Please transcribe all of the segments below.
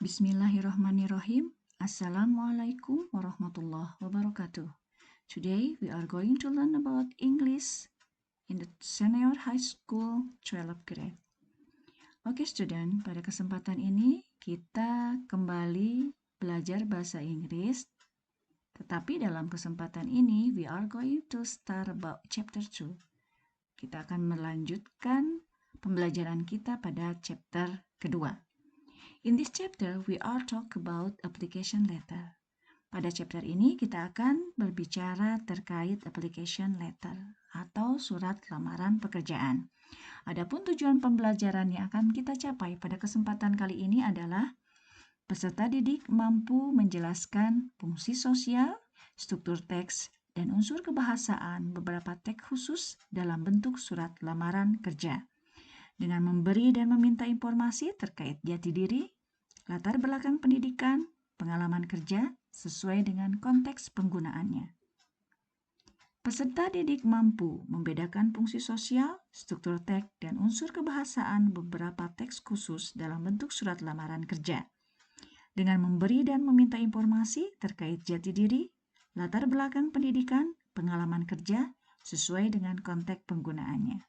Bismillahirrahmanirrahim. Assalamualaikum warahmatullahi wabarakatuh. Today we are going to learn about English in the senior high school 12th grade. Oke student, pada kesempatan ini kita kembali belajar bahasa Inggris. Tetapi dalam kesempatan ini we are going to start about chapter 2. Kita akan melanjutkan pembelajaran kita pada chapter kedua. In this chapter, we are talk about application letter. Pada chapter ini kita akan berbicara terkait application letter atau surat lamaran pekerjaan. Adapun tujuan pembelajaran yang akan kita capai pada kesempatan kali ini adalah peserta didik mampu menjelaskan fungsi sosial, struktur teks, dan unsur kebahasaan beberapa teks khusus dalam bentuk surat lamaran kerja. Dengan memberi dan meminta informasi terkait jati diri, latar belakang pendidikan, pengalaman kerja, sesuai dengan konteks penggunaannya. Peserta didik mampu membedakan fungsi sosial, struktur teks, dan unsur kebahasaan beberapa teks khusus dalam bentuk surat lamaran kerja. Dengan memberi dan meminta informasi terkait jati diri, latar belakang pendidikan, pengalaman kerja, sesuai dengan konteks penggunaannya.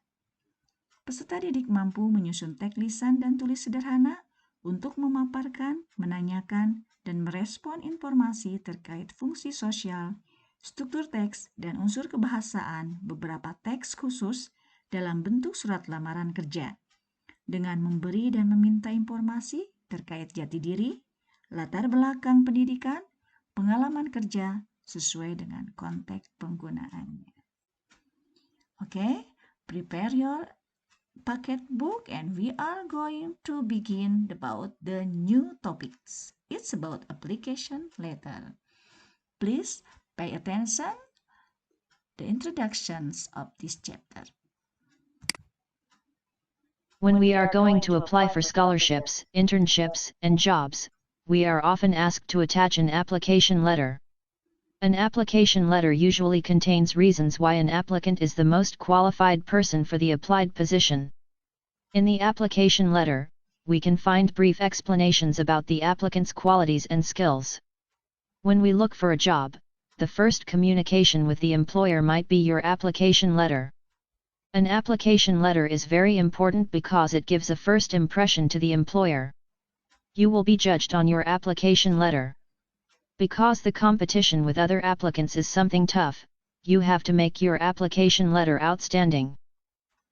Peserta didik mampu menyusun teks lisan dan tulis sederhana untuk memaparkan, menanyakan, dan merespon informasi terkait fungsi sosial, struktur teks, dan unsur kebahasaan beberapa teks khusus dalam bentuk surat lamaran kerja. Dengan memberi dan meminta informasi terkait jati diri, latar belakang pendidikan, pengalaman kerja, sesuai dengan konteks penggunaannya. Oke, prepare your pocket book and we are going to begin about the new topics. It's about application letter. Please pay attention the introductions of this chapter. When we are going to apply for scholarships, internships, and jobs, we are often asked to attach an application letter. An application letter usually contains reasons why an applicant is the most qualified person for the applied position. In the application letter, we can find brief explanations about the applicant's qualities and skills. When we look for a job, the first communication with the employer might be your application letter. An application letter is very important because it gives a first impression to the employer. You will be judged on your application letter. Because the competition with other applicants is something tough, you have to make your application letter outstanding.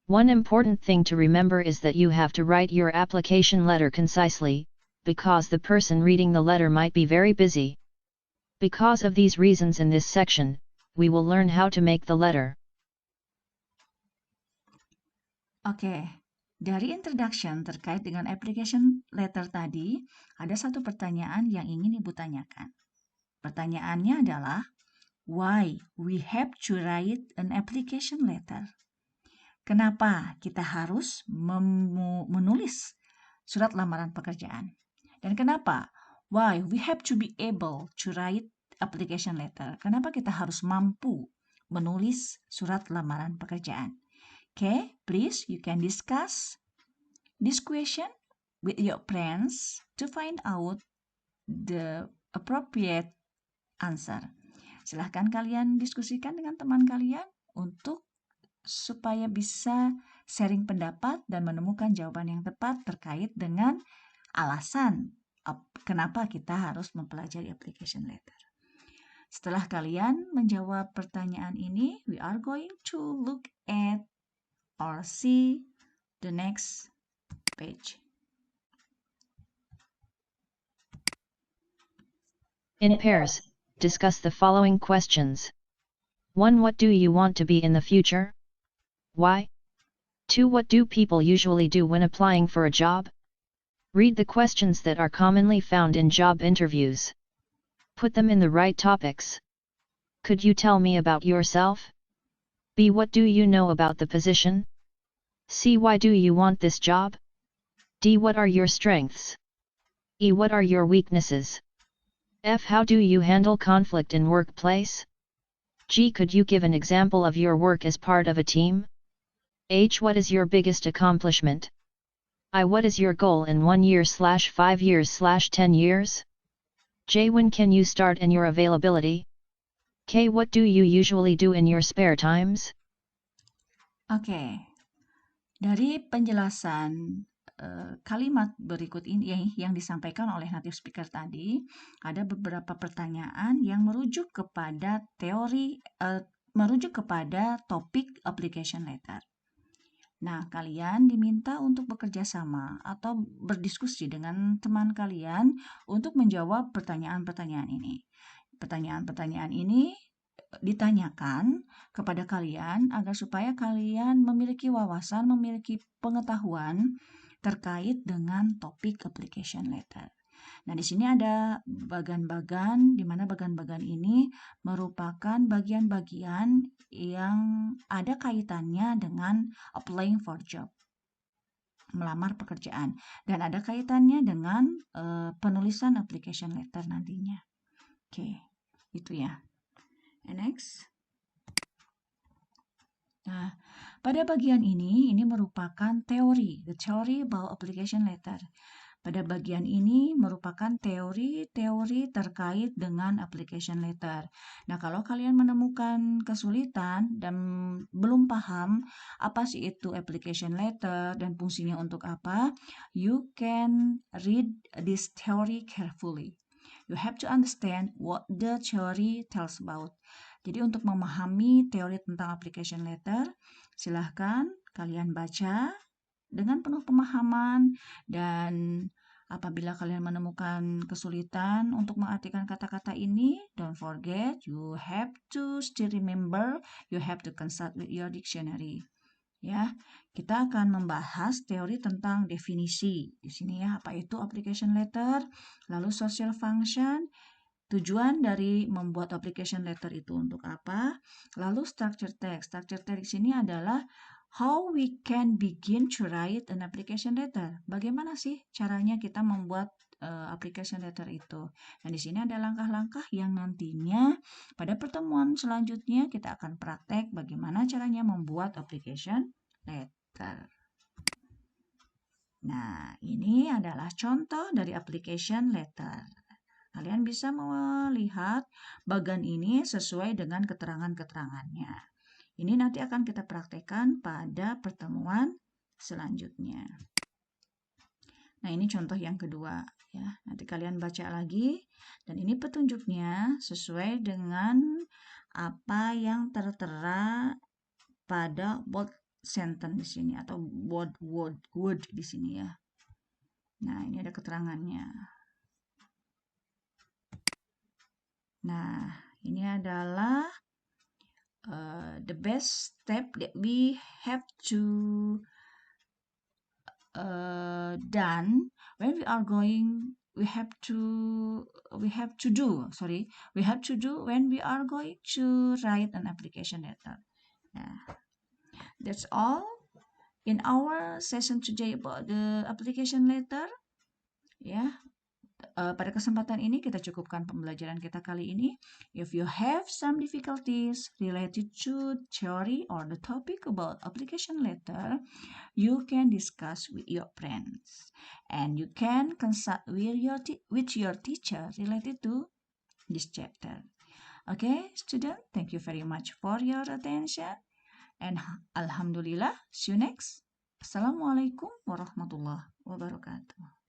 One important thing to remember is that you have to write your application letter concisely, because the person reading the letter might be very busy. Because of these reasons in this section, we will learn how to make the letter. Oke, dari introduction terkait dengan application letter tadi, ada satu pertanyaan yang ingin Ibu tanyakan. Pertanyaannya adalah, why we have to write an application letter? Kenapa kita harus menulis surat lamaran pekerjaan? Dan kenapa? Why we have to be able to write application letter? Kenapa kita harus mampu menulis surat lamaran pekerjaan? Okay, please you can discuss this question with your friends to find out the appropriate answer. Silahkan kalian diskusikan dengan teman kalian untuk supaya bisa sharing pendapat dan menemukan jawaban yang tepat terkait dengan alasan kenapa kita harus mempelajari application letter. Setelah kalian menjawab pertanyaan ini, we are going to look at or see the next page. In pairs, discuss the following questions. 1. What do you want to be in the future? Why? 2. What do people usually do when applying for a job? Read the questions that are commonly found in job interviews. Put them in the right topics. Could you tell me about yourself? B. What do you know about the position? C. Why do you want this job? D. What are your strengths? E. What are your weaknesses? F. How do you handle conflict in workplace? G. Could you give an example of your work as part of a team? H. What is your biggest accomplishment? What is your goal in 1 year/5 years/10 years? J. When can you start and your availability? K. What do you usually do in your spare times? Oke, dari penjelasan kalimat berikut ini yang disampaikan oleh native speaker tadi, ada beberapa pertanyaan yang merujuk kepada topik application letter. Nah, kalian diminta untuk bekerja sama atau berdiskusi dengan teman kalian untuk menjawab pertanyaan-pertanyaan ini. Pertanyaan-pertanyaan ini ditanyakan kepada kalian agar supaya kalian memiliki wawasan, memiliki pengetahuan terkait dengan topik application letter. Nah, di sini ada bagan-bagan, di mana bagan-bagan ini merupakan bagian-bagian yang ada kaitannya dengan applying for job, melamar pekerjaan, dan ada kaitannya dengan penulisan application letter nantinya. Oke, itu ya. And next. Nah, pada bagian ini merupakan teori, the theory about application letter. Pada bagian ini merupakan teori-teori terkait dengan application letter. Nah, kalau kalian menemukan kesulitan dan belum paham apa sih itu application letter dan fungsinya untuk apa, you can read this theory carefully. You have to understand what the theory tells about. Jadi untuk memahami teori tentang application letter, silahkan kalian baca dengan penuh pemahaman, dan apabila kalian menemukan kesulitan untuk mengartikan kata-kata ini, don't forget, you have to still remember, you have to consult with your dictionary. Ya, kita akan membahas teori tentang definisi. Di sini ya, apa itu application letter, lalu social function, tujuan dari membuat application letter itu untuk apa, lalu structure text. Structure text ini adalah how we can begin to write an application letter. Bagaimana sih caranya kita membuat application letter itu? Dan di sini ada langkah-langkah yang nantinya pada pertemuan selanjutnya kita akan praktek bagaimana caranya membuat application letter. Nah, ini adalah contoh dari application letter. Kalian bisa melihat bagan ini sesuai dengan keterangan-keterangannya. Ini nanti akan kita praktekkan pada pertemuan selanjutnya. Nah, ini contoh yang kedua ya. Nanti kalian baca lagi, dan ini petunjuknya sesuai dengan apa yang tertera pada bold sentence di sini atau bold word di sini ya. Nah, ini ada keterangannya. Nah, ini adalah the best step that we have to done when we are going. We have to do when we are going to write an application letter. That's all in our session today about the application letter. Pada kesempatan ini kita cukupkan pembelajaran kita kali ini. If you have some difficulties related to theory or the topic about application letter, you can discuss with your friends, and you can consult with your teacher related to this chapter. Okay, student, thank you very much for your attention, and alhamdulillah, see you next. Assalamualaikum warahmatullahi wabarakatuh.